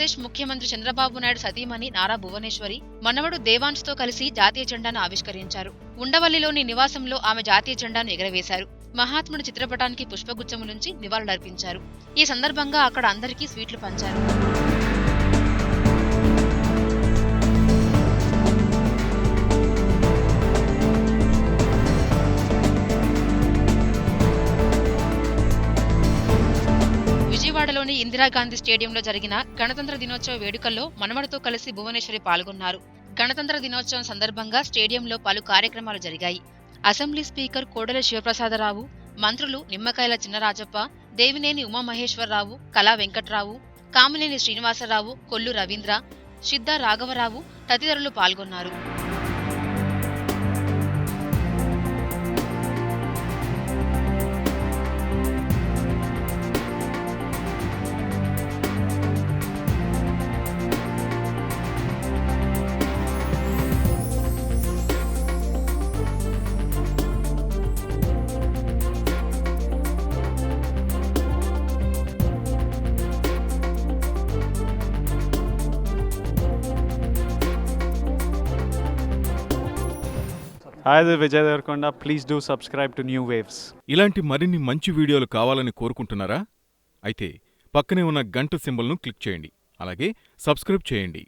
ఆంధ్రప్రదేశ్ ముఖ్యమంత్రి చంద్రబాబు నాయుడు సతీమణి నారా భువనేశ్వరి మనవడు దేవాంశ్తో కలిసి జాతీయ జెండాను ఆవిష్కరించారు. ఉండవల్లిలోని నివాసంలో ఆమె జాతీయ జెండాను ఎగరవేశారు. మహాత్ముడి చిత్రపటానికి పుష్పగుచ్చములుంచి నివాళులర్పించారు. ఈ సందర్భంగా అక్కడ అందరికీ స్వీట్లు పంచారు. విజయవాడలోని ఇందిరాగాంధీ స్టేడియంలో జరిగిన గణతంత్ర దినోత్సవ వేడుకల్లో మనవడితో కలిసి భువనేశ్వరి పాల్గొన్నారు. గణతంత్ర దినోత్సవం సందర్భంగా స్టేడియంలో పలు కార్యక్రమాలు జరిగాయి. అసెంబ్లీ స్పీకర్ కోడెల శివప్రసాదరావు, మంత్రులు నిమ్మకాయల చినరాజప్ప, దేవినేని ఉమామహేశ్వరరావు, కళా వెంకట్రావు, కామినేని శ్రీనివాసరావు, కొల్లు రవీంద్ర, సిద్ధా రాఘవరావు తదితరులు పాల్గొన్నారు. Hi, this is Vijay Devarkonda. Please do subscribe to New Waves. ఇలాంటి మరిన్ని మంచి వీడియోలు కావాలని కోరుకుంటున్నారా? అయితే పక్కనే ఉన్న గంట సింబల్ను క్లిక్ చేయండి. అలాగే సబ్స్క్రైబ్ చేయండి.